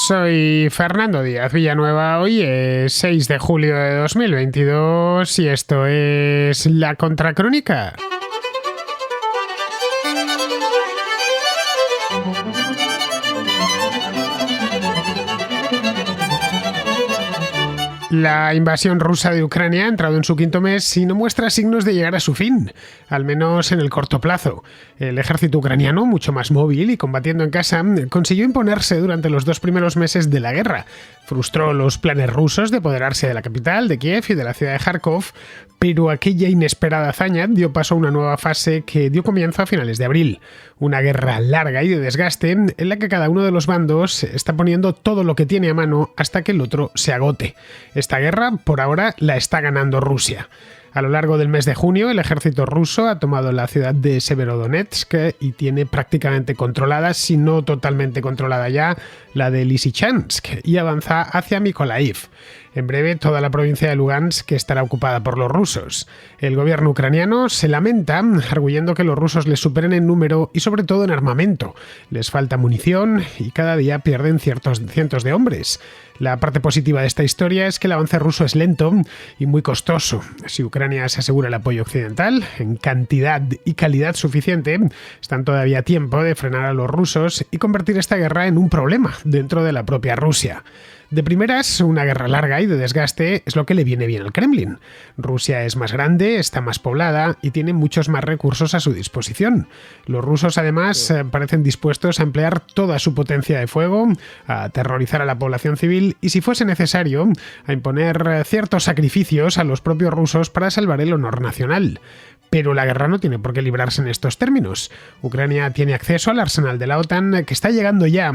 Soy Fernando Díaz Villanueva, hoy es 6 de julio de 2022 y esto es La Contracrónica. La invasión rusa de Ucrania ha entrado en su quinto mes y no muestra signos de llegar a su fin, al menos en el corto plazo. El ejército ucraniano, mucho más móvil y combatiendo en casa, consiguió imponerse durante los 2 primeros meses de la guerra. Frustró los planes rusos de apoderarse de la capital, de Kiev y de la ciudad de Kharkov, pero aquella inesperada hazaña dio paso a una nueva fase que dio comienzo a finales de abril. Una guerra larga y de desgaste en la que cada uno de los bandos está poniendo todo lo que tiene a mano hasta que el otro se agote. Esta guerra, por ahora, la está ganando Rusia. A lo largo del mes de junio, el ejército ruso ha tomado la ciudad de Severodonetsk y tiene prácticamente controlada, si no totalmente controlada ya, la de Lysychansk y avanza hacia Mykolaiv. En breve, toda la provincia de Lugansk estará ocupada por los rusos. El gobierno ucraniano se lamenta, arguyendo que los rusos les superen en número y sobre todo en armamento. Les falta munición y cada día pierden cientos de hombres. La parte positiva de esta historia es que el avance ruso es lento y muy costoso. Si Ucrania se asegura el apoyo occidental en cantidad y calidad suficiente, están todavía a tiempo de frenar a los rusos y convertir esta guerra en un problema dentro de la propia Rusia. De primeras, una guerra larga y de desgaste es lo que le viene bien al Kremlin. Rusia es más grande, está más poblada y tiene muchos más recursos a su disposición. Los rusos, además, parecen dispuestos a emplear toda su potencia de fuego, a aterrorizar a la población civil y, si fuese necesario, a imponer ciertos sacrificios a los propios rusos para salvar el honor nacional. Pero la guerra no tiene por qué librarse en estos términos. Ucrania tiene acceso al arsenal de la OTAN que está llegando ya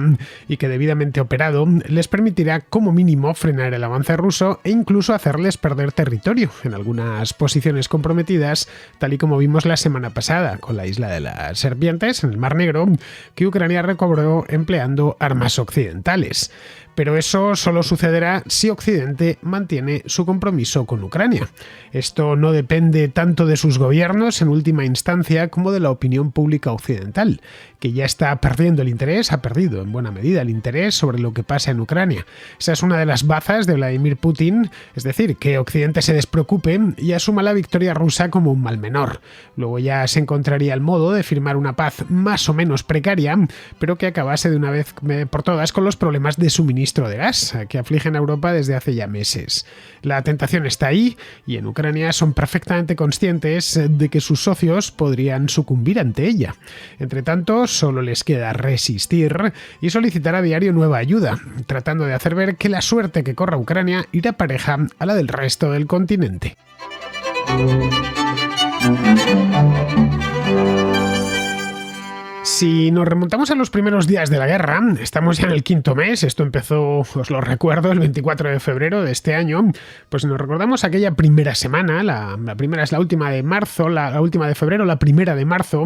y que, debidamente operado, les permitirá como mínimo frenar el avance ruso e incluso hacerles perder territorio en algunas posiciones comprometidas, tal y como vimos la semana pasada con la isla de las Serpientes en el Mar Negro, que Ucrania recobró empleando armas occidentales. Pero eso solo sucederá si Occidente mantiene su compromiso con Ucrania. Esto no depende tanto de sus gobiernos en última instancia como de la opinión pública occidental, que ya está perdiendo el interés, ha perdido en buena medida el interés sobre lo que pasa en Ucrania. Esa es una de las bazas de Vladimir Putin, es decir, que Occidente se despreocupe y asuma la victoria rusa como un mal menor. Luego ya se encontraría el modo de firmar una paz más o menos precaria, pero que acabase de una vez por todas con los problemas de suministro de gas que afligen a Europa desde hace ya meses. La tentación está ahí y en Ucrania son perfectamente conscientes de que sus socios podrían sucumbir ante ella. Entre tanto, solo les queda resistir y solicitar a diario nueva ayuda, tratando de hacer ver que la suerte que corra Ucrania irá pareja a la del resto del continente. Si nos remontamos a los primeros días de la guerra, estamos ya en el quinto mes, esto empezó, os lo recuerdo, el 24 de febrero de este año, pues si nos recordamos aquella primera semana, la primera es la última de marzo, la última de febrero, la primera de marzo,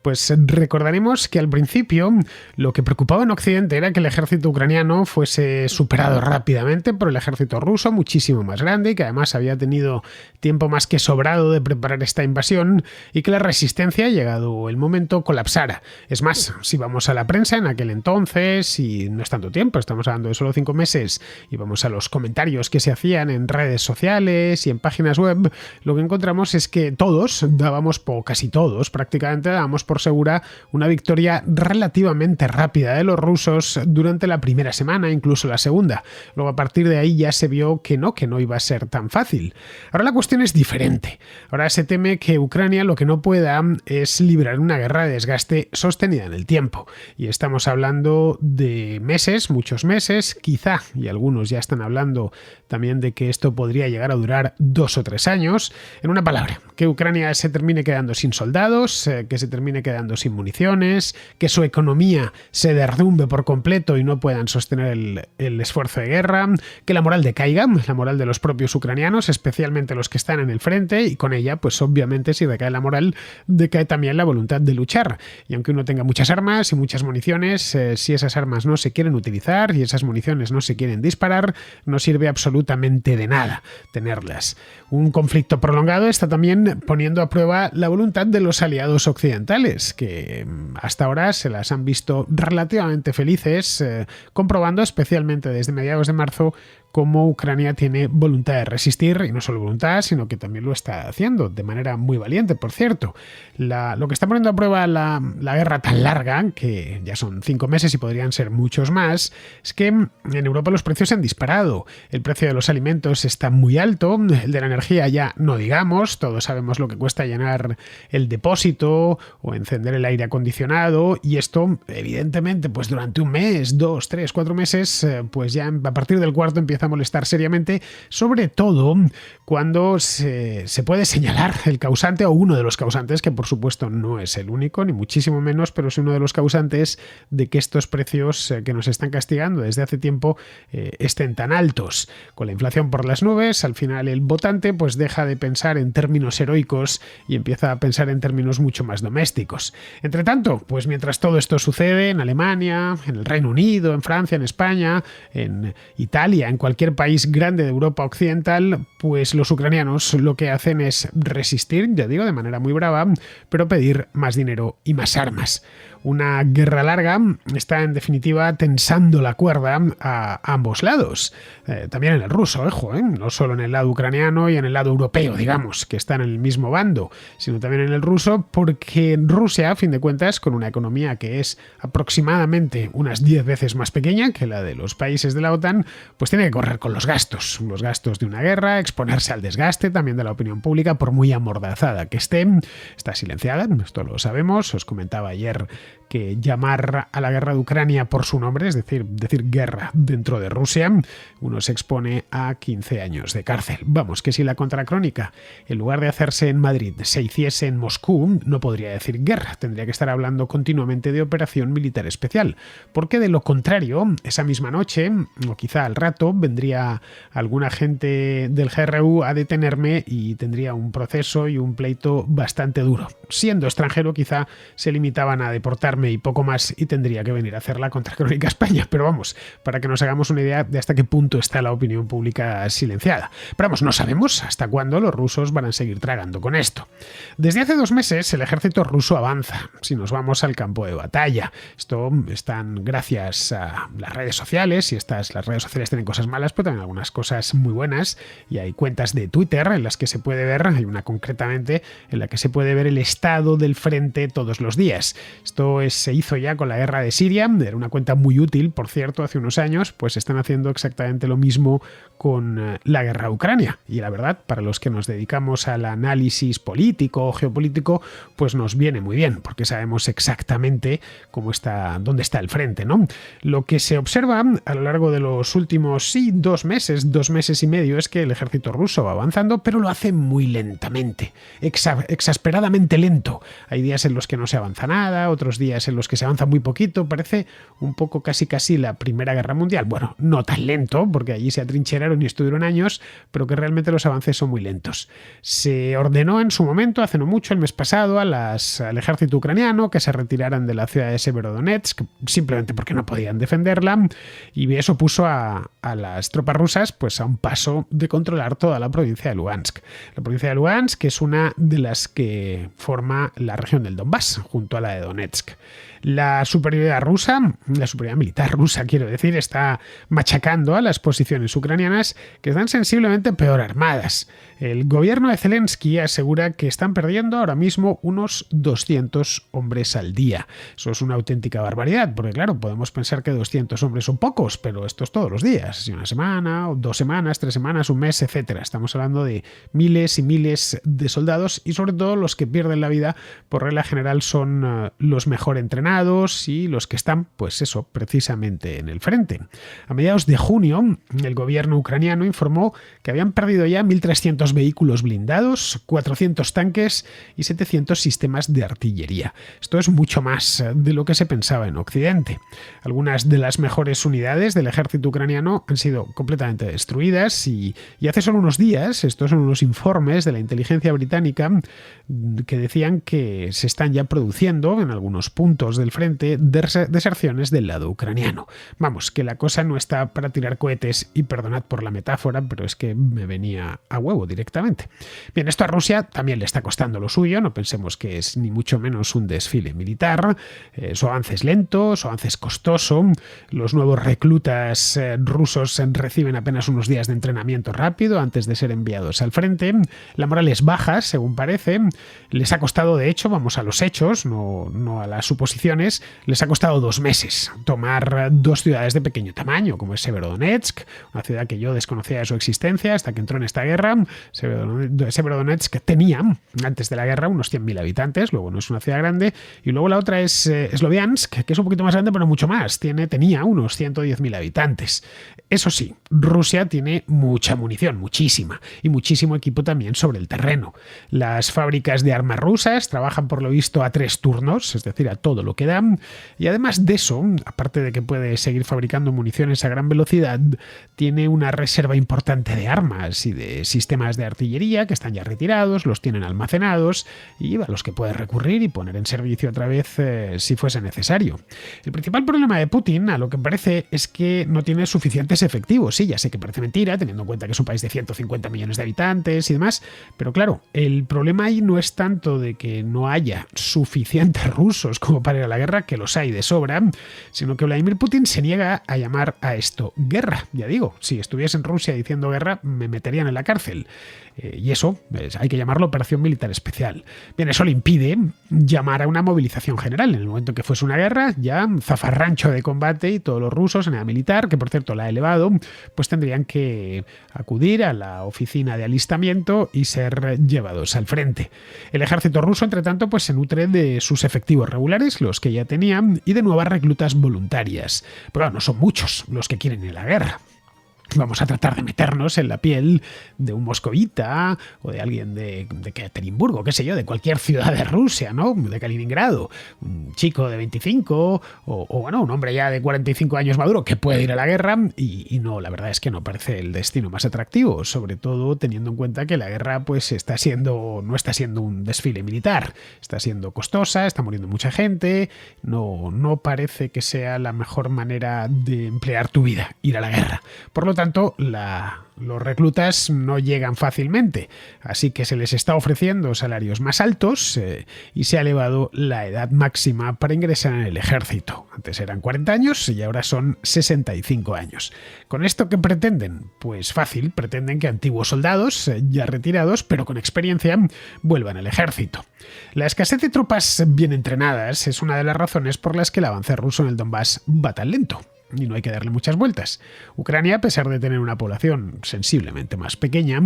pues recordaremos que al principio lo que preocupaba en Occidente era que el ejército ucraniano fuese superado rápidamente por el ejército ruso, muchísimo más grande, y que además había tenido tiempo más que sobrado de preparar esta invasión y que la resistencia, llegado el momento, colapsara. Es más, si vamos a la prensa en aquel entonces, y no es tanto tiempo, estamos hablando de solo 5 meses, y vamos a los comentarios que se hacían en redes sociales y en páginas web, lo que encontramos es que casi todos prácticamente dábamos por segura una victoria relativamente rápida de los rusos durante la primera semana, incluso la segunda. Luego a partir de ahí ya se vio que no iba a ser tan fácil. Ahora la cuestión es diferente. Ahora se teme que Ucrania lo que no pueda es librar una guerra de desgaste sostenida en el tiempo. Y estamos hablando de meses, muchos meses, quizá, y algunos ya están hablando también de que esto podría llegar a durar 2 o 3 años. En una palabra, que Ucrania se termine quedando sin soldados, que se termine quedando sin municiones, que su economía se derrumbe por completo y no puedan sostener el esfuerzo de guerra, que la moral decaiga, la moral de los propios ucranianos, especialmente los que están en el frente, y con ella, pues obviamente, si decae la moral, decae también la voluntad de luchar. Y aunque uno tenga muchas armas y muchas municiones, si esas armas no se quieren utilizar y esas municiones no se quieren disparar, no sirve absolutamente de nada tenerlas. Un conflicto prolongado está también poniendo a prueba la voluntad de los aliados occidentales, que hasta ahora se las han visto relativamente felices, comprobando especialmente desde mediados de marzo cómo Ucrania tiene voluntad de resistir, y no solo voluntad, sino que también lo está haciendo, de manera muy valiente, por cierto. Lo que está poniendo a prueba la guerra tan larga, que ya son 5 meses y podrían ser muchos más, es que en Europa los precios se han disparado. El precio de los alimentos está muy alto, el de la energía ya no digamos, todos sabemos lo que cuesta llenar el depósito o encender el aire acondicionado, y esto, evidentemente, pues durante un mes, 2, 3, 4 meses, pues ya a partir del cuarto empieza a molestar seriamente, sobre todo cuando se puede señalar el causante o uno de los causantes, que por supuesto no es el único, ni muchísimo menos, pero es uno de los causantes de que estos precios que nos están castigando desde hace tiempo estén tan altos. Con la inflación por las nubes, al final el votante pues deja de pensar en términos heroicos y empieza a pensar en términos mucho más domésticos. Entre tanto, pues mientras todo esto sucede en Alemania, en el Reino Unido, en Francia, en España, en Italia, en cualquier país grande de Europa occidental, pues los ucranianos lo que hacen es resistir, ya digo, de manera muy brava, pero pedir más dinero y más armas. Una guerra larga está, en definitiva, tensando la cuerda a ambos lados. También en el ruso, no solo en el lado ucraniano y en el lado europeo, digamos, que están en el mismo bando, sino también en el ruso, porque Rusia, a fin de cuentas, con una economía que es aproximadamente unas 10 veces más pequeña que la de los países de la OTAN, pues tiene que correr con los gastos de una guerra, exponerse al desgaste también de la opinión pública, por muy amordazada que esté. Está silenciada, esto lo sabemos, os comentaba ayer que llamar a la guerra de Ucrania por su nombre, es decir guerra dentro de Rusia, uno se expone a 15 años de cárcel. Vamos, que si la contracrónica, en lugar de hacerse en Madrid, se hiciese en Moscú, no podría decir guerra, tendría que estar hablando continuamente de operación militar especial, porque de lo contrario, esa misma noche, o quizá al rato, vendría algún agente del GRU a detenerme y tendría un proceso y un pleito bastante duro. Siendo extranjero, quizá se limitaban a deportarme y poco más, y tendría que venir a hacer la contracrónica a España. Pero vamos, para que nos hagamos una idea de hasta qué punto está la opinión pública silenciada. Pero vamos, no sabemos hasta cuándo los rusos van a seguir tragando con esto. Desde hace 2 meses el ejército ruso avanza. Si nos vamos al campo de batalla, esto están gracias a las redes sociales, y las redes sociales tienen cosas malas, pero también algunas cosas muy buenas, y hay cuentas de Twitter en las que se puede ver, hay una concretamente en la que se puede ver el estado del frente todos los días. Esto se hizo ya con la guerra de Siria, era una cuenta muy útil, por cierto, hace unos años, pues están haciendo exactamente lo mismo con la guerra a Ucrania. Y la verdad, para los que nos dedicamos al análisis político o geopolítico, pues nos viene muy bien, porque sabemos exactamente dónde está el frente, ¿no? Lo que se observa a lo largo de los últimos 2 meses y medio, es que el ejército ruso va avanzando, pero lo hace muy lentamente, exasperadamente lento. Hay días en los que no se avanza nada, otros días en los que se avanza muy poquito, parece un poco casi la Primera Guerra Mundial. Bueno, no tan lento, porque allí se atrincheraron y estuvieron años, pero que realmente los avances son muy lentos. Se ordenó en su momento, hace no mucho, el mes pasado, al ejército ucraniano que se retiraran de la ciudad de Severodonetsk, simplemente porque no podían defenderla, y eso puso a las tropas rusas pues a un paso de controlar toda la provincia de Lugansk. La provincia de Lugansk es una de las que forma la región del Donbass, junto a la de Donetsk. La superioridad militar rusa, quiero decir, está machacando a las posiciones ucranianas, que están sensiblemente peor armadas. El gobierno de Zelensky asegura que están perdiendo ahora mismo unos 200 hombres al día. Eso es una auténtica barbaridad, porque claro, podemos pensar que 200 hombres son pocos, pero esto es todos los días. Si una semana, o 2 semanas, 3 semanas, un mes, etcétera. Estamos hablando de miles y miles de soldados, y sobre todo los que pierden la vida, por regla general, son los mejor entrenados, lesionados y los que están, pues eso, precisamente en el frente. A mediados de junio, el gobierno ucraniano informó que habían perdido ya 1.300 vehículos blindados, 400 tanques y 700 sistemas de artillería. Esto es mucho más de lo que se pensaba en Occidente. Algunas de las mejores unidades del ejército ucraniano han sido completamente destruidas y hace solo unos días, estos son unos informes de la inteligencia británica que decían que se están ya produciendo en algunos puntos del frente deserciones del lado ucraniano. Vamos, que la cosa no está para tirar cohetes y perdonad por la metáfora, pero es que me venía a huevo directamente. Bien, esto a Rusia también le está costando lo suyo, no pensemos que es ni mucho menos un desfile militar, su avance es lento, su avance es costoso, los nuevos reclutas rusos reciben apenas unos días de entrenamiento rápido antes de ser enviados al frente, la moral es baja, según parece, les ha costado, de hecho, vamos a los hechos, no a las suposiciones, les ha costado 2 meses tomar 2 ciudades de pequeño tamaño, como es Severodonetsk, una ciudad que yo desconocía de su existencia hasta que entró en esta guerra. Severodonetsk tenía, antes de la guerra, unos 100.000 habitantes, luego no es una ciudad grande, y luego la otra es Sloviansk, que es un poquito más grande, pero mucho más, tenía unos 110.000 habitantes. Eso sí, Rusia tiene mucha munición, muchísima, y muchísimo equipo también sobre el terreno. Las fábricas de armas rusas trabajan por lo visto a 3 turnos, es decir, a todo lo que dan, y además de eso, aparte de que puede seguir fabricando municiones a gran velocidad, tiene una reserva importante de armas y de sistemas de artillería que están ya retirados, los tienen almacenados y a los que puede recurrir y poner en servicio otra vez si fuese necesario. El principal problema de Putin, a lo que parece, es que no tiene suficientes efectivos. Sí, ya sé que parece mentira, teniendo en cuenta que es un país de 150 millones de habitantes y demás, pero claro, el problema ahí no es tanto de que no haya suficientes rusos como para ir a la guerra, que los hay de sobra, sino que Vladimir Putin se niega a llamar a esto guerra. Ya digo, si estuviese en Rusia diciendo guerra, me meterían en la cárcel. Y eso hay que llamarlo operación militar especial. Bien, eso le impide llamar a una movilización general. En el momento que fuese una guerra, ya zafarrancho de combate y todos los rusos en la militar, que por cierto la ha elevado, pues tendrían que acudir a la oficina de alistamiento y ser llevados al frente. El ejército ruso, entre tanto, pues se nutre de sus efectivos regulares, los que ya tenían, y de nuevas reclutas voluntarias. Pero no son muchos los que quieren ir a la guerra. Vamos a tratar de meternos en la piel de un moscovita o de alguien de Ekaterimburgo, qué sé yo, de cualquier ciudad de Rusia, ¿no? De Kaliningrado. Un chico de 25 o bueno, un hombre ya de 45 años maduro que puede ir a la guerra y no, la verdad es que no parece el destino más atractivo, sobre todo teniendo en cuenta que la guerra pues no está siendo un desfile militar, está siendo costosa, está muriendo mucha gente, no parece que sea la mejor manera de emplear tu vida, ir a la guerra. Por lo tanto, los reclutas no llegan fácilmente, así que se les está ofreciendo salarios más altos y se ha elevado la edad máxima para ingresar en el ejército. Antes eran 40 años y ahora son 65 años. ¿Con esto qué pretenden? Pues fácil, pretenden que antiguos soldados, ya retirados, pero con experiencia, vuelvan al ejército. La escasez de tropas bien entrenadas es una de las razones por las que el avance ruso en el Donbass va tan lento. Y no hay que darle muchas vueltas. Ucrania, a pesar de tener una población sensiblemente más pequeña,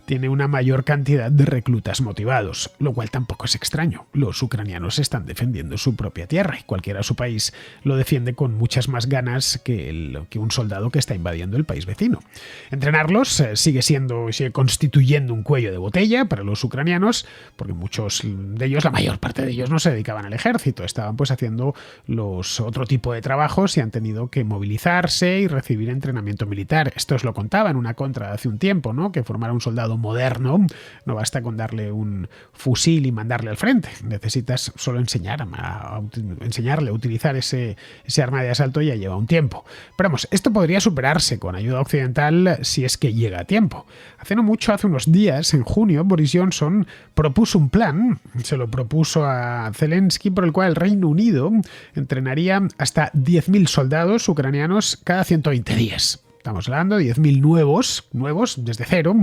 tiene una mayor cantidad de reclutas motivados, lo cual tampoco es extraño. Los ucranianos están defendiendo su propia tierra y cualquiera de su país lo defiende con muchas más ganas que un soldado que está invadiendo el país vecino. Entrenarlos sigue constituyendo un cuello de botella para los ucranianos, porque muchos de ellos, la mayor parte de ellos, no se dedicaban al ejército, estaban pues haciendo otro tipo de trabajos y han tenido que movilizarse y recibir entrenamiento militar. Esto os lo contaba en una contra de hace un tiempo, ¿no? Que formar a un soldado moderno no basta con darle un fusil y mandarle al frente. Necesitas solo enseñarle a utilizar ese arma de asalto, y ya lleva un tiempo. Pero vamos, esto podría superarse con ayuda occidental si es que llega a tiempo. Hace unos días, en junio, Boris Johnson propuso un plan, se lo propuso a Zelensky, por el cual el Reino Unido entrenaría hasta 10.000 soldados ucranianos cada 120 días. Estamos hablando de 10.000 nuevos desde cero,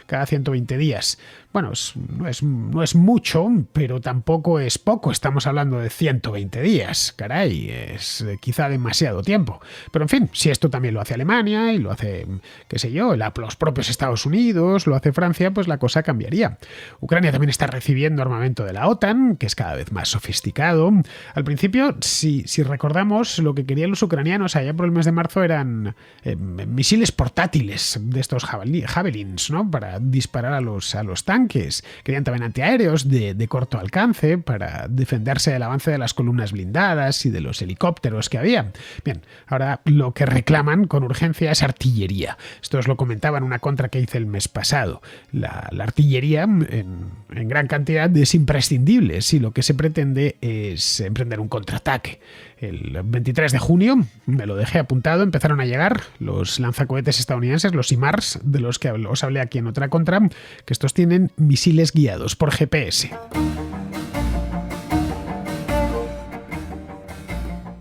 cada 120 días. Bueno, no es mucho, pero tampoco es poco. Estamos hablando de 120 días. Caray, es quizá demasiado tiempo. Pero en fin, si esto también lo hace Alemania y lo hace, qué sé yo, los propios Estados Unidos, lo hace Francia, pues la cosa cambiaría. Ucrania también está recibiendo armamento de la OTAN, que es cada vez más sofisticado. Al principio, si recordamos, lo que querían los ucranianos allá por el mes de marzo eran misiles portátiles de estos javelins, ¿no? Para disparar a los tanques. Querían también antiaéreos de corto alcance para defenderse del avance de las columnas blindadas y de los helicópteros que había. Bien, ahora lo que reclaman con urgencia es artillería. Esto os lo comentaba en una contra que hice el mes pasado. La artillería en gran cantidad es imprescindible si lo que se pretende es emprender un contraataque. El 23 de junio, me lo dejé apuntado, empezaron a llegar los lanzacohetes estadounidenses, los HIMARS, de los que os hablé aquí en otra contra, que estos tienen misiles guiados por GPS.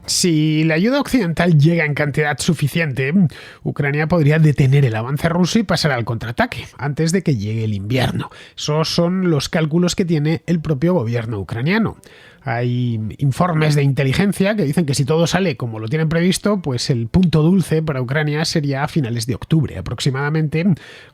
Si la ayuda occidental llega en cantidad suficiente, Ucrania podría detener el avance ruso y pasar al contraataque antes de que llegue el invierno. Esos son los cálculos que tiene el propio gobierno ucraniano. Hay informes de inteligencia que dicen que si todo sale como lo tienen previsto, pues el punto dulce para Ucrania sería a finales de octubre, aproximadamente,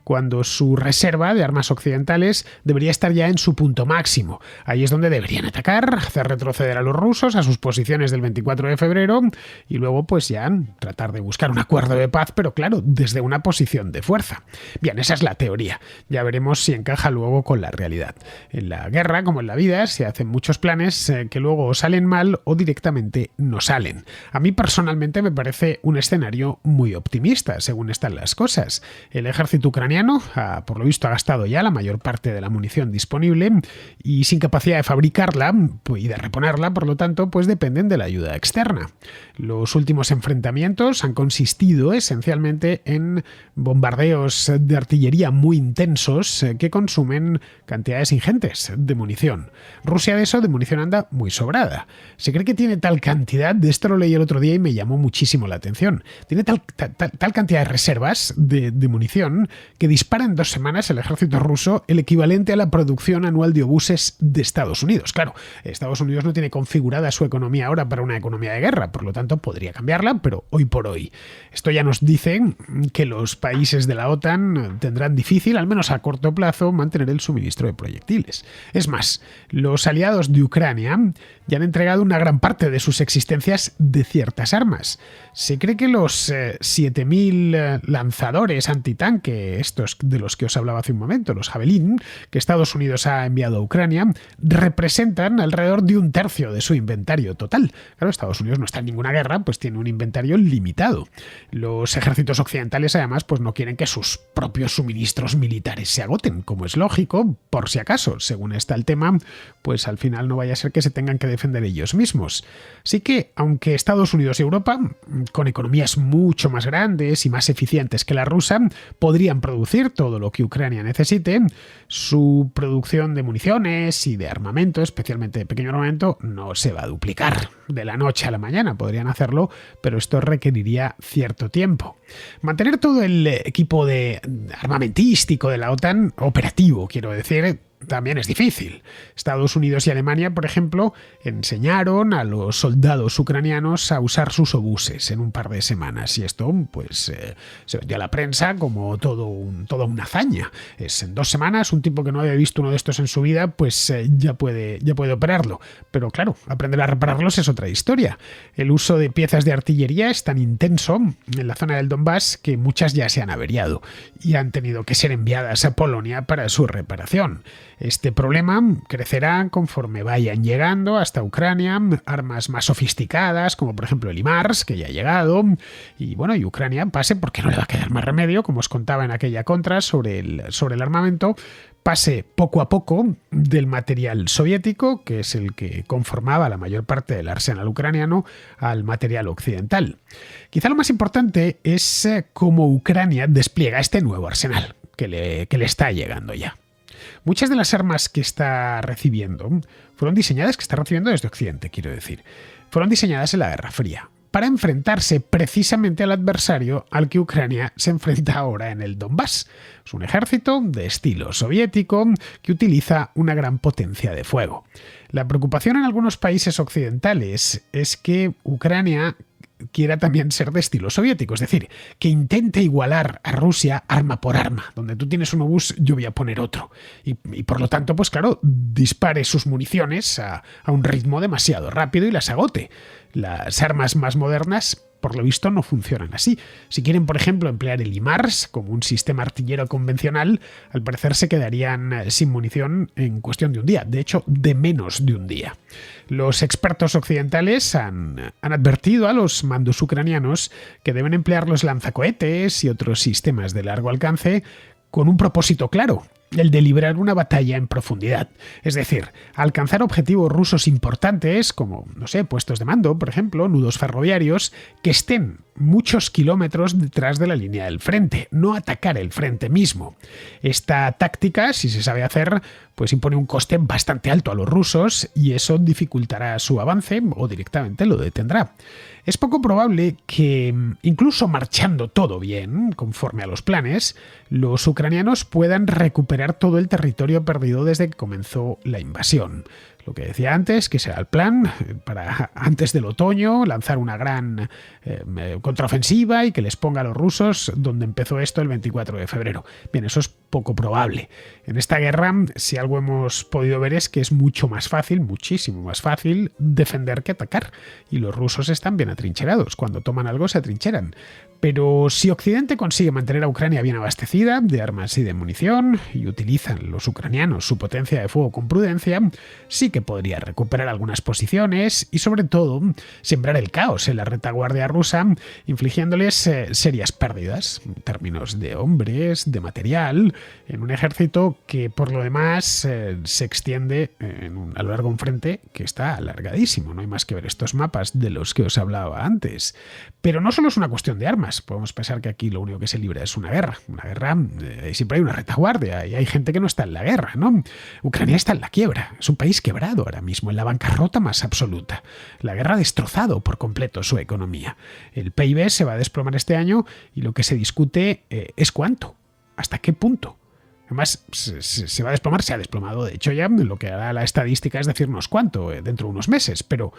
cuando su reserva de armas occidentales debería estar ya en su punto máximo. Ahí es donde deberían atacar, hacer retroceder a los rusos a sus posiciones del 24 de febrero y luego pues ya tratar de buscar un acuerdo de paz, pero claro, desde una posición de fuerza. Bien, esa es la teoría. Ya veremos si encaja luego con la realidad. En la guerra, como en la vida, se hacen muchos planes que luego o salen mal o directamente no salen. A mí personalmente me parece un escenario muy optimista, según están las cosas. El ejército ucraniano, por lo visto, ha gastado ya la mayor parte de la munición disponible y sin capacidad de fabricarla y de reponerla, por lo tanto, pues dependen de la ayuda externa. Los últimos enfrentamientos han consistido esencialmente en bombardeos de artillería muy intensos que consumen cantidades ingentes de munición. Rusia de munición anda muy sobrada. Se cree que tiene tal cantidad, de esto lo leí el otro día y me llamó muchísimo la atención, tiene tal cantidad de reservas de munición que dispara en 2 semanas el ejército ruso el equivalente a la producción anual de obuses de Estados Unidos. Claro, Estados Unidos no tiene configurada su economía ahora para una economía de guerra, por lo tanto podría cambiarla, pero hoy por hoy. Esto ya nos dice que los países de la OTAN tendrán difícil, al menos a corto plazo, mantener el suministro de proyectiles. Es más, los aliados de Ucrania ya han entregado una gran parte de sus existencias de ciertas armas. Se cree que los 7.000 lanzadores antitanque, estos de los que os hablaba hace un momento, los Javelin, que Estados Unidos ha enviado a Ucrania, representan alrededor de 1/3 de su inventario total. Claro, Estados Unidos no está en ninguna guerra, pues tiene un inventario limitado. Los ejércitos occidentales, además, pues no quieren que sus propios suministros militares se agoten, como es lógico, por si acaso, según está el tema, pues al final no vaya a ser que se tengan que defender ellos mismos. Así que, aunque Estados Unidos y Europa, con economías mucho más grandes y más eficientes que la rusa, podrían producir todo lo que Ucrania necesite, su producción de municiones y de armamento, especialmente de pequeño armamento, no se va a duplicar de la noche a la mañana. Podrían hacerlo, pero esto requeriría cierto tiempo. Mantener todo el equipo armamentístico de la OTAN operativo, quiero decir, también es difícil. Estados Unidos y Alemania, por ejemplo, enseñaron a los soldados ucranianos a usar sus obuses en un par de semanas y esto pues se vendió a la prensa como toda una hazaña. En 2 semanas un tipo que no había visto uno de estos en su vida pues ya puede operarlo. Pero claro, aprender a repararlos es otra historia. El uso de piezas de artillería es tan intenso en la zona del Donbass que muchas ya se han averiado y han tenido que ser enviadas a Polonia para su reparación. Este problema crecerá conforme vayan llegando hasta Ucrania armas más sofisticadas, como por ejemplo el HIMARS, que ya ha llegado, y bueno, y Ucrania pase, porque no le va a quedar más remedio, como os contaba en aquella contra sobre el armamento, pase poco a poco del material soviético, que es el que conformaba la mayor parte del arsenal ucraniano, al material occidental. Quizá lo más importante es cómo Ucrania despliega este nuevo arsenal que le está llegando ya. Muchas de las armas que está recibiendo fueron diseñadas, que está recibiendo desde Occidente, quiero decir, fueron diseñadas en la Guerra Fría. para enfrentarse precisamente al adversario al que Ucrania se enfrenta ahora en el Donbass. Es un ejército de estilo soviético que utiliza una gran potencia de fuego. La preocupación en algunos países occidentales es que Ucrania quiera también ser de estilo soviético, es decir, que intente igualar a Rusia arma por arma. Donde tú tienes un obús, yo voy a poner otro. Y por lo tanto, pues claro, dispare sus municiones a un ritmo demasiado rápido y las agote. Las armas más modernas, por lo visto, no funcionan así. Si quieren, por ejemplo, emplear el HIMARS como un sistema artillero convencional, al parecer se quedarían sin munición en cuestión de un día, de hecho, de menos de un día. Los expertos occidentales han advertido a los mandos ucranianos que deben emplear los lanzacohetes y otros sistemas de largo alcance con un propósito claro: el de librar una batalla en profundidad. Es decir, alcanzar objetivos rusos importantes, como, no sé, puestos de mando, por ejemplo, nudos ferroviarios, que estén muchos kilómetros detrás de la línea del frente, no atacar el frente mismo. Esta táctica, si se sabe hacer, pues impone un coste bastante alto a los rusos y eso dificultará su avance o directamente lo detendrá. Es poco probable que, incluso marchando todo bien, conforme a los planes, los ucranianos puedan recuperar todo el territorio perdido desde que comenzó la invasión. Lo que decía antes, que será el plan para antes del otoño lanzar una gran contraofensiva y que les ponga a los rusos donde empezó esto el 24 de febrero. Bien, eso es poco probable. En esta guerra, si algo hemos podido ver es que es mucho más fácil, muchísimo más fácil, defender que atacar. Y los rusos están bien atrincherados. Cuando toman algo se atrincheran. Pero si Occidente consigue mantener a Ucrania bien abastecida de armas y de munición, y utilizan los ucranianos su potencia de fuego con prudencia, sí que podría recuperar algunas posiciones y, sobre todo, sembrar el caos en la retaguardia rusa, infligiéndoles serias pérdidas en términos de hombres, de material, en un ejército que, por lo demás, se extiende a lo largo de un frente que está alargadísimo. No hay más que ver estos mapas de los que os hablaba antes. Pero no solo es una cuestión de armas. Podemos pensar que aquí lo único que se libra es una guerra. Una guerra, siempre hay una retaguardia y hay gente que no está en la guerra, ¿no? Ucrania está en la quiebra. Es un país quebrado ahora mismo, en la bancarrota más absoluta. La guerra ha destrozado por completo su economía. El PIB se va a desplomar este año y lo que se discute es cuánto, hasta qué punto. Además, se va a desplomar, se ha desplomado. De hecho, ya lo que hará la estadística es decirnos cuánto dentro de unos meses, pero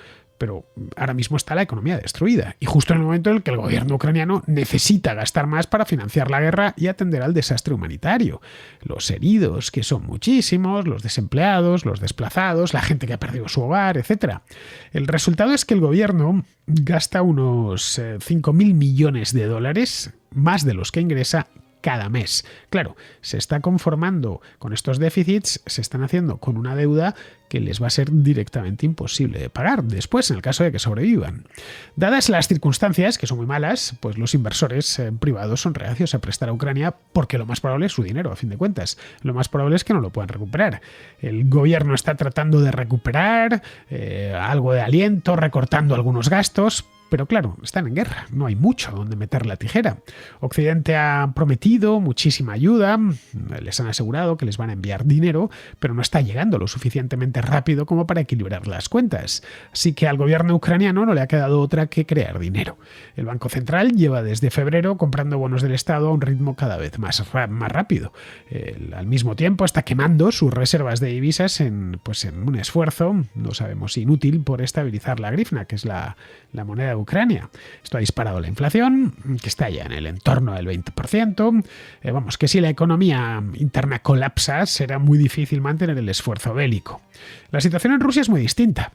ahora mismo está la economía destruida. Y justo en el momento en el que el gobierno ucraniano necesita gastar más para financiar la guerra y atender al desastre humanitario. Los heridos, que son muchísimos, los desempleados, los desplazados, la gente que ha perdido su hogar, etc. El resultado es que el gobierno gasta unos 5.000 millones de dólares, más de los que ingresa, cada mes. Claro, se está conformando con estos déficits, se están haciendo con una deuda que les va a ser directamente imposible de pagar después en el caso de que sobrevivan. Dadas las circunstancias, que son muy malas, pues los inversores privados son reacios a prestar a Ucrania porque lo más probable es su dinero, a fin de cuentas. Lo más probable es que no lo puedan recuperar. El gobierno está tratando de recuperar algo de aliento, recortando algunos gastos, pero claro, están en guerra, no hay mucho donde meter la tijera. Occidente ha prometido muchísima ayuda, les han asegurado que les van a enviar dinero, pero no está llegando lo suficientemente rápido como para equilibrar las cuentas. Así que al gobierno ucraniano no le ha quedado otra que crear dinero. El Banco Central lleva desde febrero comprando bonos del Estado a un ritmo cada vez más rápido. Al mismo tiempo está quemando sus reservas de divisas en un esfuerzo, no sabemos si inútil, por estabilizar la grivna, que es la moneda de Ucrania. Esto ha disparado la inflación, que está ya en el entorno del 20%. Vamos, que si la economía interna colapsa, será muy difícil mantener el esfuerzo bélico. La situación en Rusia es muy distinta.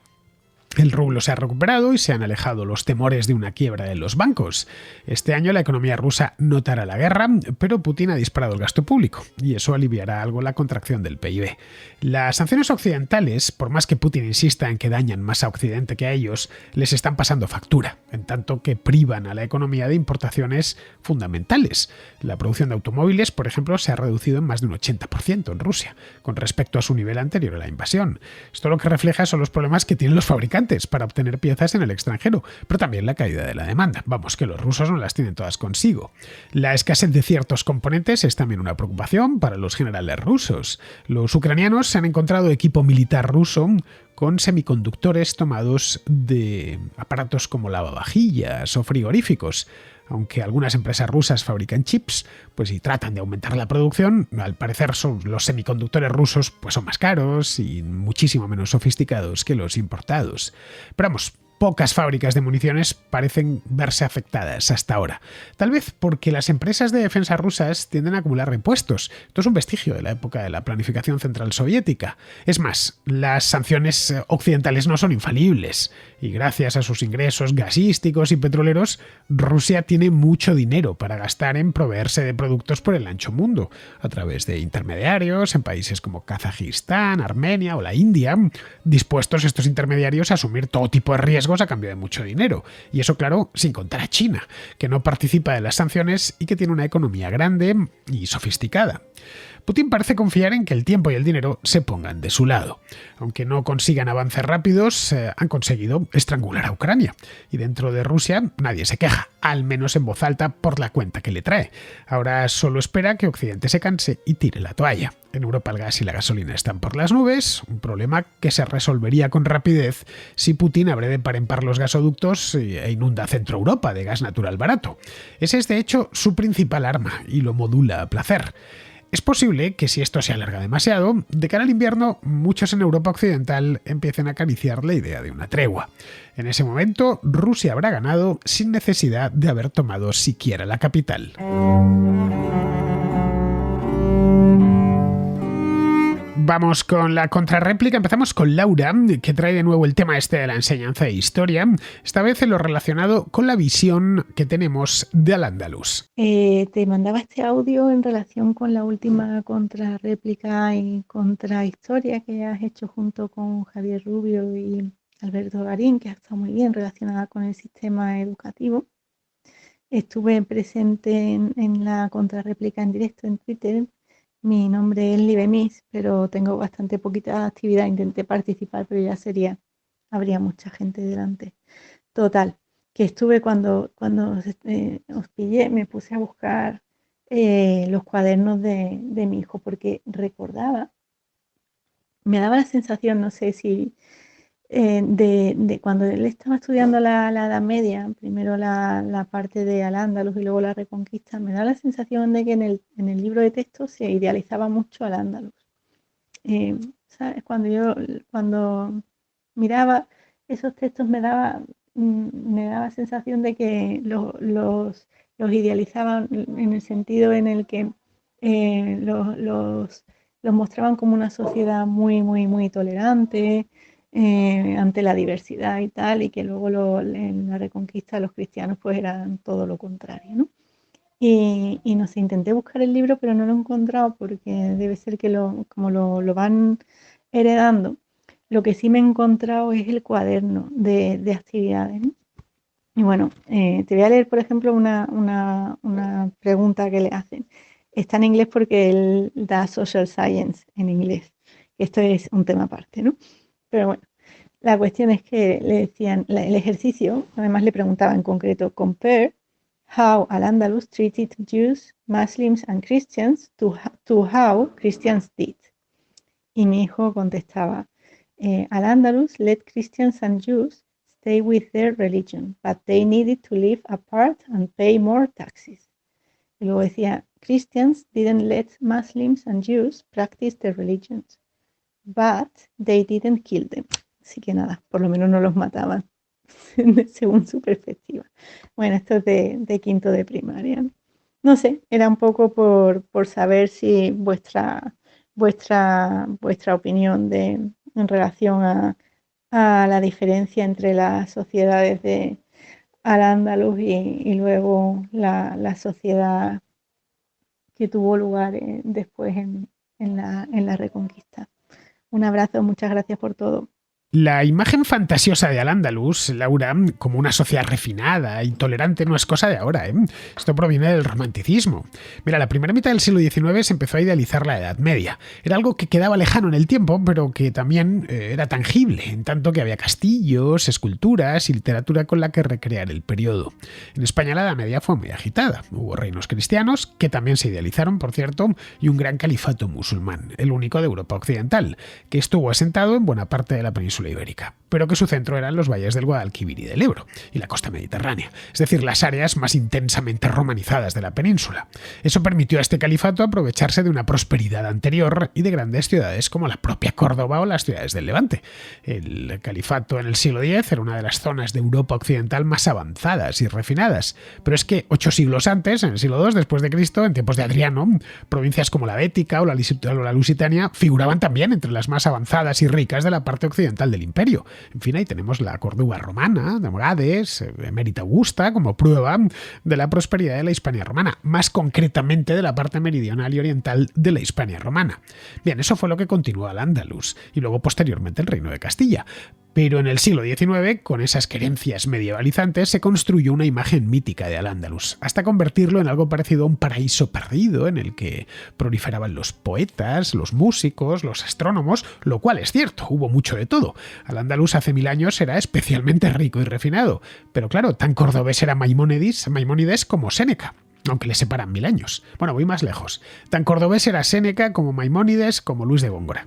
El rublo se ha recuperado y se han alejado los temores de una quiebra de los bancos. Este año la economía rusa notará la guerra, pero Putin ha disparado el gasto público y eso aliviará algo la contracción del PIB. Las sanciones occidentales, por más que Putin insista en que dañan más a Occidente que a ellos, les están pasando factura, en tanto que privan a la economía de importaciones fundamentales. La producción de automóviles, por ejemplo, se ha reducido en más de un 80% en Rusia, con respecto a su nivel anterior a la invasión. Esto lo que refleja son los problemas que tienen los fabricantes para obtener piezas en el extranjero, pero también la caída de la demanda. Vamos, que los rusos no las tienen todas consigo. La escasez de ciertos componentes es también una preocupación para los generales rusos. Los ucranianos han encontrado equipo militar ruso con semiconductores tomados de aparatos como lavavajillas o frigoríficos. Aunque algunas empresas rusas fabrican chips, pues y tratan de aumentar la producción, al parecer los semiconductores rusos pues son más caros y muchísimo menos sofisticados que los importados. Pero vamos, pocas fábricas de municiones parecen verse afectadas hasta ahora. Tal vez porque las empresas de defensa rusas tienden a acumular repuestos. Esto es un vestigio de la época de la planificación central soviética. Es más, las sanciones occidentales no son infalibles. Y gracias a sus ingresos gasísticos y petroleros, Rusia tiene mucho dinero para gastar en proveerse de productos por el ancho mundo, a través de intermediarios en países como Kazajistán, Armenia o la India, dispuestos estos intermediarios a asumir todo tipo de riesgos a cambio de mucho dinero. Y eso, claro, sin contar a China, que no participa de las sanciones y que tiene una economía grande y sofisticada. Putin parece confiar en que el tiempo y el dinero se pongan de su lado. Aunque no consigan avances rápidos, han conseguido estrangular a Ucrania. Y dentro de Rusia nadie se queja, al menos en voz alta, por la cuenta que le trae. Ahora solo espera que Occidente se canse y tire la toalla. En Europa el gas y la gasolina están por las nubes, un problema que se resolvería con rapidez si Putin abre de par en par los gasoductos e inunda Centro Europa de gas natural barato. Ese es de hecho su principal arma y lo modula a placer. Es posible que si esto se alarga demasiado, de cara al invierno, muchos en Europa occidental empiecen a acariciar la idea de una tregua. En ese momento, Rusia habrá ganado sin necesidad de haber tomado siquiera la capital. Vamos con la contrarréplica. Empezamos con Laura, que trae de nuevo el tema de la enseñanza de historia, esta vez en lo relacionado con la visión que tenemos de Al-Ándalus. Te mandaba este audio en relación con la última contrarréplica y contrahistoria que has hecho junto con Javier Rubio y Alberto Garín, que ha estado muy bien relacionada con el sistema educativo. Estuve presente en la contrarréplica en directo en Twitter. Mi nombre es Libemis, pero tengo bastante poquita actividad. Intenté participar, pero ya habría mucha gente delante. Total, que estuve cuando os pillé, me puse a buscar los cuadernos de mi hijo, porque recordaba, me daba la sensación, no sé si de cuando él estaba estudiando la Edad Media, primero la parte de Al-Ándalus y luego la Reconquista, me da la sensación de que en el libro de texto se idealizaba mucho Al-Ándalus. ¿Sabes? Cuando miraba esos textos me daba sensación de que los idealizaban en el sentido en el que los mostraban como una sociedad muy, muy, muy tolerante, ante la diversidad y tal, y que luego en la Reconquista los cristianos pues eran todo lo contrario, ¿no? Y no sé, intenté buscar el libro, pero no lo he encontrado porque debe ser que como lo van heredando. Lo que sí me he encontrado es el cuaderno de actividades, ¿no? Y bueno, te voy a leer, por ejemplo, una pregunta que le hacen. Está en inglés porque él da social science en inglés. Esto es un tema aparte, ¿no? Pero bueno, la cuestión es que le decían, el ejercicio, además le preguntaba en concreto, compare how Al-Andalus treated Jews, Muslims and Christians to how Christians did. Y mi hijo contestaba, Al-Andalus let Christians and Jews stay with their religion, but they needed to live apart and pay more taxes. Y luego decía, Christians didn't let Muslims and Jews practice their religions, but they didn't kill them. Así que nada, por lo menos no los mataban, según su perspectiva. Bueno, esto es de quinto de primaria. No sé, era un poco por saber si vuestra opinión en relación a la diferencia entre las sociedades de Al-Ándalus y luego la sociedad que tuvo lugar después en la Reconquista. Un abrazo, muchas gracias por todo. La imagen fantasiosa de Al-Ándalus, Laura, como una sociedad refinada y tolerante, no es cosa de ahora, ¿eh? Esto proviene del romanticismo. Mira, la primera mitad del siglo XIX se empezó a idealizar la Edad Media. Era algo que quedaba lejano en el tiempo, pero que también era tangible, en tanto que había castillos, esculturas y literatura con la que recrear el periodo. En España la Edad Media fue muy agitada. Hubo reinos cristianos, que también se idealizaron, por cierto, y un gran califato musulmán, el único de Europa Occidental, que estuvo asentado en buena parte de la península península ibérica, pero que su centro eran los valles del Guadalquivir y del Ebro, y la costa mediterránea, es decir, las áreas más intensamente romanizadas de la península. Eso permitió a este califato aprovecharse de una prosperidad anterior y de grandes ciudades como la propia Córdoba o las ciudades del Levante. El califato en el siglo X era una de las zonas de Europa occidental más avanzadas y refinadas, pero es que 8 siglos antes, en el siglo II después de Cristo, en tiempos de Adriano, provincias como la Bética o la Lusitania figuraban también entre las más avanzadas y ricas de la parte occidental del imperio. En fin, ahí tenemos la Córdoba romana, de Morades, Emérita Augusta, como prueba de la prosperidad de la Hispania romana, más concretamente de la parte meridional y oriental de la Hispania romana. Bien, eso fue lo que continuó al Andalus y luego posteriormente el Reino de Castilla. Pero en el siglo XIX, con esas querencias medievalizantes, se construyó una imagen mítica de Al-Ándalus, hasta convertirlo en algo parecido a un paraíso perdido en el que proliferaban los poetas, los músicos, los astrónomos, lo cual es cierto, hubo mucho de todo. Al-Ándalus hace 1000 años era especialmente rico y refinado, pero claro, tan cordobés era Maimónides como Séneca, aunque le separan 1000 años. Bueno, voy más lejos. Tan cordobés era Séneca como Maimónides como Luis de Góngora.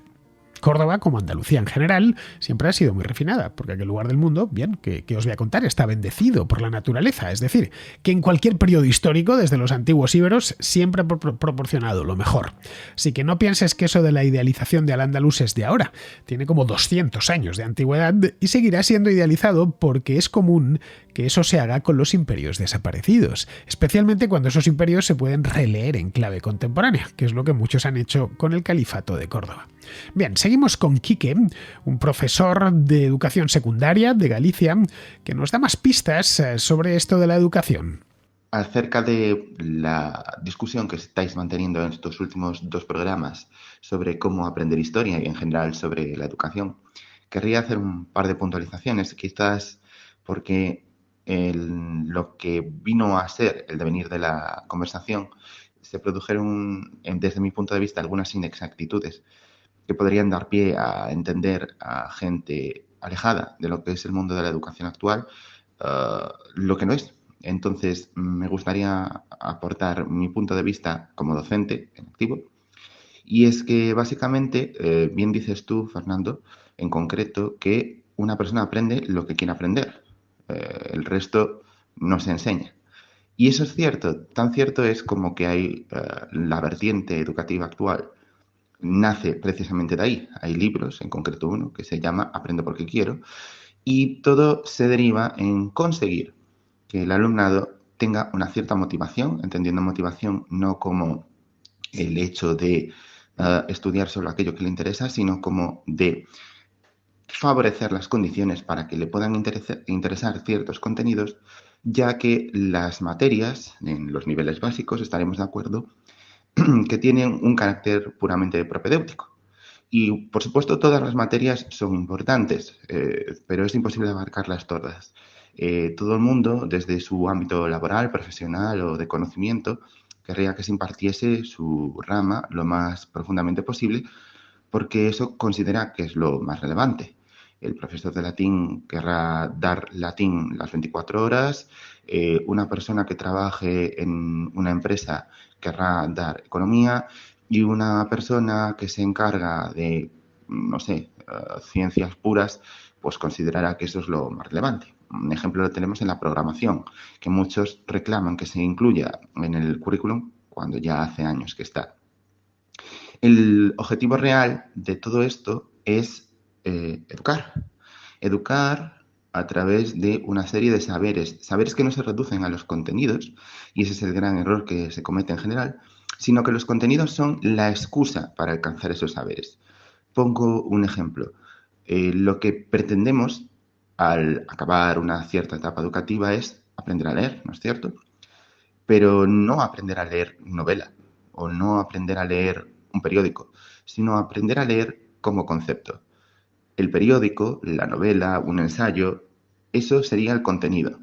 Córdoba, como Andalucía en general, siempre ha sido muy refinada, porque aquel lugar del mundo, bien, que os voy a contar, está bendecido por la naturaleza. Es decir, que en cualquier periodo histórico, desde los antiguos íberos, siempre ha proporcionado lo mejor. Así que no pienses que eso de la idealización de Al-Ándalus es de ahora. Tiene como 200 años de antigüedad y seguirá siendo idealizado porque es común que eso se haga con los imperios desaparecidos, especialmente cuando esos imperios se pueden releer en clave contemporánea, que es lo que muchos han hecho con el Califato de Córdoba. Bien, seguimos con Quique, un profesor de educación secundaria de Galicia, que nos da más pistas sobre esto de la educación. Acerca de la discusión que estáis manteniendo en estos últimos 2 programas sobre cómo aprender historia y en general sobre la educación, querría hacer un par de puntualizaciones, quizás porque lo que vino a ser el devenir de la conversación se produjeron, desde mi punto de vista, algunas inexactitudes que podrían dar pie a entender a gente alejada de lo que es el mundo de la educación actual, lo que no es. Entonces, me gustaría aportar mi punto de vista como docente en activo, y es que básicamente, bien dices tú, Fernando, en concreto, que una persona aprende lo que quiere aprender. El resto no se enseña. Y eso es cierto, tan cierto es como que hay la vertiente educativa actual nace precisamente de ahí. Hay libros, en concreto uno, que se llama Aprendo porque quiero, y todo se deriva en conseguir que el alumnado tenga una cierta motivación, entendiendo motivación no como el hecho de estudiar solo aquello que le interesa, sino como de favorecer las condiciones para que le puedan interesar ciertos contenidos, ya que las materias, en los niveles básicos, estaremos de acuerdo, que tienen un carácter puramente propedéutico. Y, por supuesto, todas las materias son importantes, pero es imposible abarcarlas todas. Todo el mundo, desde su ámbito laboral, profesional o de conocimiento, querría que se impartiese su rama lo más profundamente posible, porque eso considera que es lo más relevante. El profesor de latín querrá dar latín las 24 horas, una persona que trabaje en una empresa querrá dar economía, y una persona que se encarga de, no sé, ciencias puras, pues considerará que eso es lo más relevante. Un ejemplo lo tenemos en la programación, que muchos reclaman que se incluya en el currículum cuando ya hace años que está. El objetivo real de todo esto es educar. Educar a través de una serie de saberes que no se reducen a los contenidos, y ese es el gran error que se comete en general, sino que los contenidos son la excusa para alcanzar esos saberes. Pongo un ejemplo. Lo que pretendemos al acabar una cierta etapa educativa es aprender a leer, ¿no es cierto? Pero no aprender a leer novela o no aprender a leer un periódico, sino aprender a leer como concepto. El periódico, la novela, un ensayo, eso sería el contenido.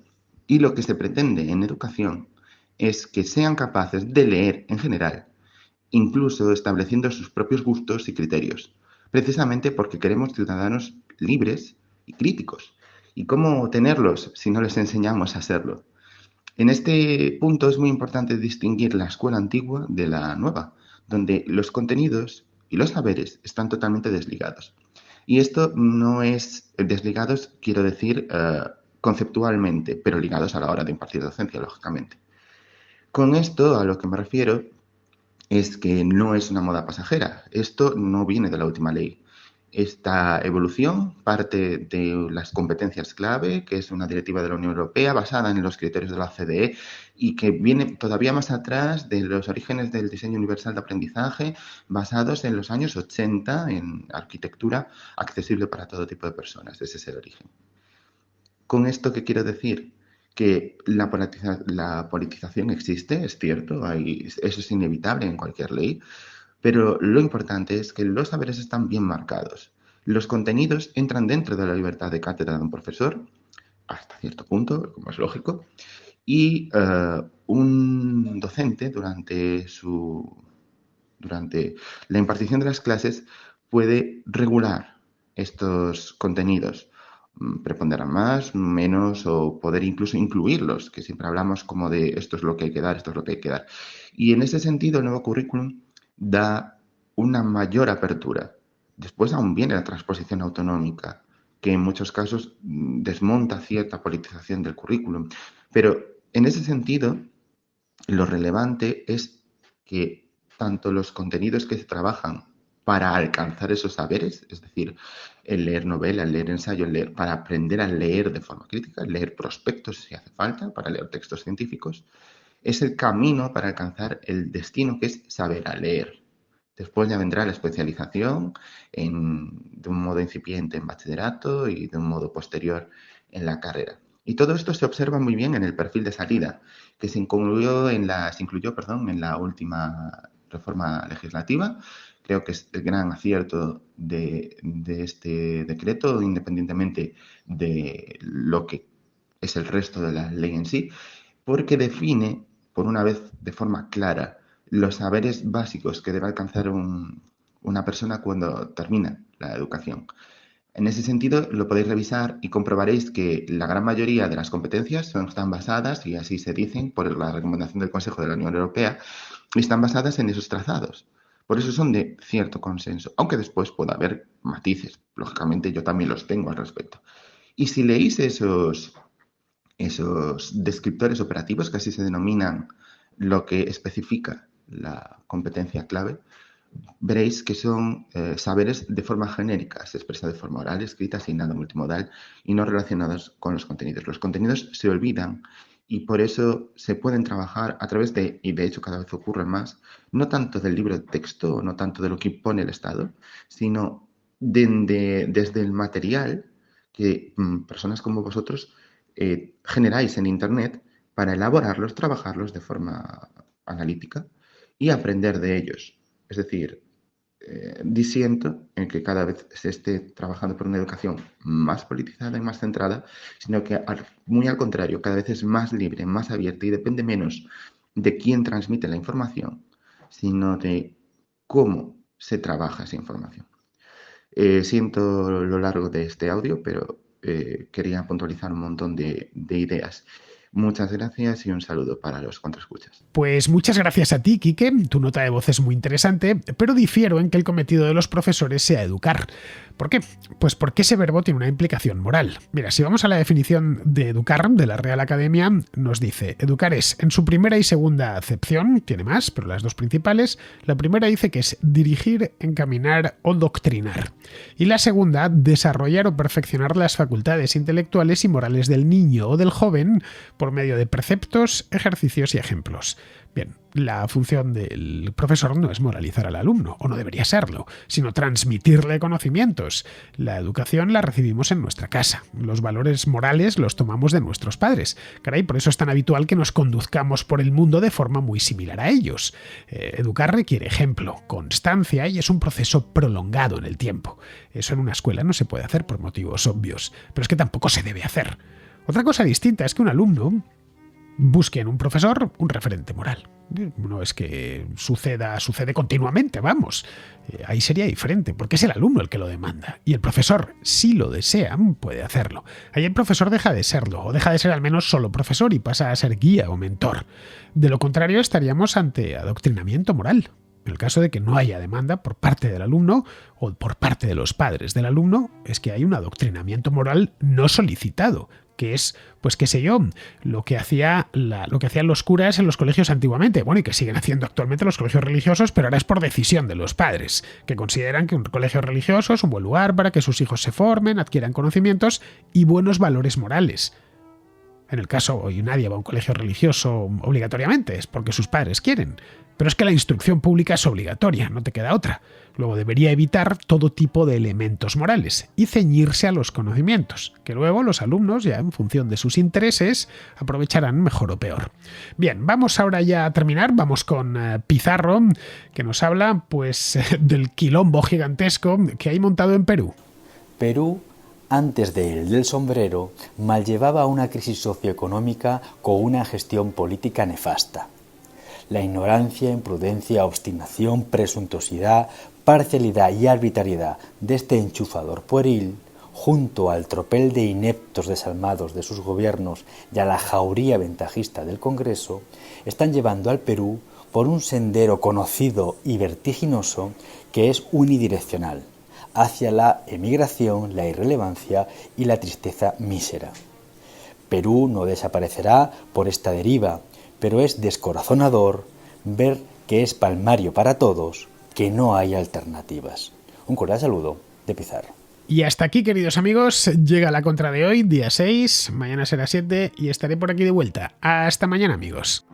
Y lo que se pretende en educación es que sean capaces de leer en general, incluso estableciendo sus propios gustos y criterios, precisamente porque queremos ciudadanos libres y críticos. ¿Y cómo tenerlos si no les enseñamos a hacerlo? En este punto es muy importante distinguir la escuela antigua de la nueva, donde los contenidos y los saberes están totalmente desligados. Y esto no es desligados, quiero decir, conceptualmente, pero ligados a la hora de impartir docencia, lógicamente. Con esto a lo que me refiero es que no es una moda pasajera. Esto no viene de la última ley. Esta evolución parte de las competencias clave, que es una directiva de la Unión Europea basada en los criterios de la OCDE y que viene todavía más atrás de los orígenes del diseño universal de aprendizaje basados en los años 80 en arquitectura accesible para todo tipo de personas. Ese es el origen. ¿Con esto qué quiero decir? Que la politización existe, es cierto, eso es inevitable en cualquier ley, pero lo importante es que los saberes están bien marcados. Los contenidos entran dentro de la libertad de cátedra de un profesor, hasta cierto punto, como es lógico, y un docente durante la impartición de las clases puede regular estos contenidos. Preponderan más, menos o poder incluso incluirlos, que siempre hablamos como de esto es lo que hay que dar, esto es lo que hay que dar. Y en ese sentido el nuevo currículum da una mayor apertura. Después aún viene la transposición autonómica, que en muchos casos desmonta cierta politización del currículum. Pero en ese sentido, lo relevante es que tanto los contenidos que se trabajan para alcanzar esos saberes, es decir, el leer novela, el leer ensayo, para aprender a leer de forma crítica, leer prospectos si hace falta, para leer textos científicos, es el camino para alcanzar el destino que es saber a leer. Después ya vendrá la especialización de un modo incipiente en bachillerato y de un modo posterior en la carrera. Y todo esto se observa muy bien en el perfil de salida, que se incluyó en la última reforma legislativa. Creo que es el gran acierto de este decreto, independientemente de lo que es el resto de la ley en sí, porque define, por una vez de forma clara, los saberes básicos que debe alcanzar una persona cuando termina la educación. En ese sentido, lo podéis revisar y comprobaréis que la gran mayoría de las competencias están basadas, y así se dicen por la recomendación del Consejo de la Unión Europea, y están basadas en esos trazados. Por eso son de cierto consenso, aunque después pueda haber matices. Lógicamente yo también los tengo al respecto. Y si leéis esos descriptores operativos, que así se denominan lo que especifica la competencia clave, veréis que son saberes de forma genérica, se expresa de forma oral, escrita, asignada, multimodal y no relacionados con los contenidos. Los contenidos se olvidan y por eso se pueden trabajar a través y de hecho cada vez ocurre más, no tanto del libro de texto, no tanto de lo que impone el Estado, sino desde el material que personas como vosotros generáis en Internet para elaborarlos, trabajarlos de forma analítica y aprender de ellos. Es decir, disiento en que cada vez se esté trabajando por una educación más politizada y más centrada, sino que muy al contrario, cada vez es más libre, más abierta y depende menos de quién transmite la información, sino de cómo se trabaja esa información. Siento lo largo de este audio, pero quería puntualizar un montón de ideas. Muchas gracias y un saludo para los contraescuchas. Pues muchas gracias a ti, Quique. Tu nota de voz es muy interesante, pero difiero en que el cometido de los profesores sea educar. ¿Por qué? Pues porque ese verbo tiene una implicación moral. Mira, si vamos a la definición de educar de la Real Academia, nos dice: educar es, en su primera y segunda acepción, tiene más, pero las dos principales, la primera dice que es dirigir, encaminar o doctrinar. Y la segunda, desarrollar o perfeccionar las facultades intelectuales y morales del niño o del joven por medio de preceptos, ejercicios y ejemplos. Bien, la función del profesor no es moralizar al alumno, o no debería serlo, sino transmitirle conocimientos. La educación la recibimos en nuestra casa. Los valores morales los tomamos de nuestros padres. Caray, por eso es tan habitual que nos conduzcamos por el mundo de forma muy similar a ellos. Educar requiere ejemplo, constancia y es un proceso prolongado en el tiempo. Eso en una escuela no se puede hacer por motivos obvios, pero es que tampoco se debe hacer. Otra cosa distinta es que un alumno busque en un profesor un referente moral. No es que sucede continuamente, vamos. Ahí sería diferente, porque es el alumno el que lo demanda. Y el profesor, si lo desea, puede hacerlo. Ahí el profesor deja de serlo, o deja de ser al menos solo profesor y pasa a ser guía o mentor. De lo contrario, estaríamos ante adoctrinamiento moral. En el caso de que no haya demanda por parte del alumno o por parte de los padres del alumno, es que hay un adoctrinamiento moral no solicitado, que es, pues qué sé yo, lo que hacían los curas en los colegios antiguamente, bueno, y que siguen haciendo actualmente los colegios religiosos, pero ahora es por decisión de los padres, que consideran que un colegio religioso es un buen lugar para que sus hijos se formen, adquieran conocimientos y buenos valores morales. En el caso, hoy nadie va a un colegio religioso obligatoriamente, es porque sus padres quieren. Pero es que la instrucción pública es obligatoria, no te queda otra. Luego debería evitar todo tipo de elementos morales y ceñirse a los conocimientos, que luego los alumnos, ya en función de sus intereses, aprovecharán mejor o peor. Bien, vamos ahora ya a terminar, vamos con Pizarro, que nos habla pues del quilombo gigantesco que hay montado en Perú. Perú, antes del sombrero, mal llevaba una crisis socioeconómica con una gestión política nefasta. La ignorancia, imprudencia, obstinación, presuntuosidad, parcialidad y arbitrariedad de este enchufador pueril, junto al tropel de ineptos desalmados de sus gobiernos y a la jauría ventajista del Congreso, están llevando al Perú por un sendero conocido y vertiginoso que es unidireccional, hacia la emigración, la irrelevancia y la tristeza mísera. Perú no desaparecerá por esta deriva, pero es descorazonador ver que es palmario para todos, que no hay alternativas. Un cordial saludo de Pizarro. Y hasta aquí, queridos amigos, llega la contra de hoy, día 6, mañana será 7 y estaré por aquí de vuelta. Hasta mañana, amigos.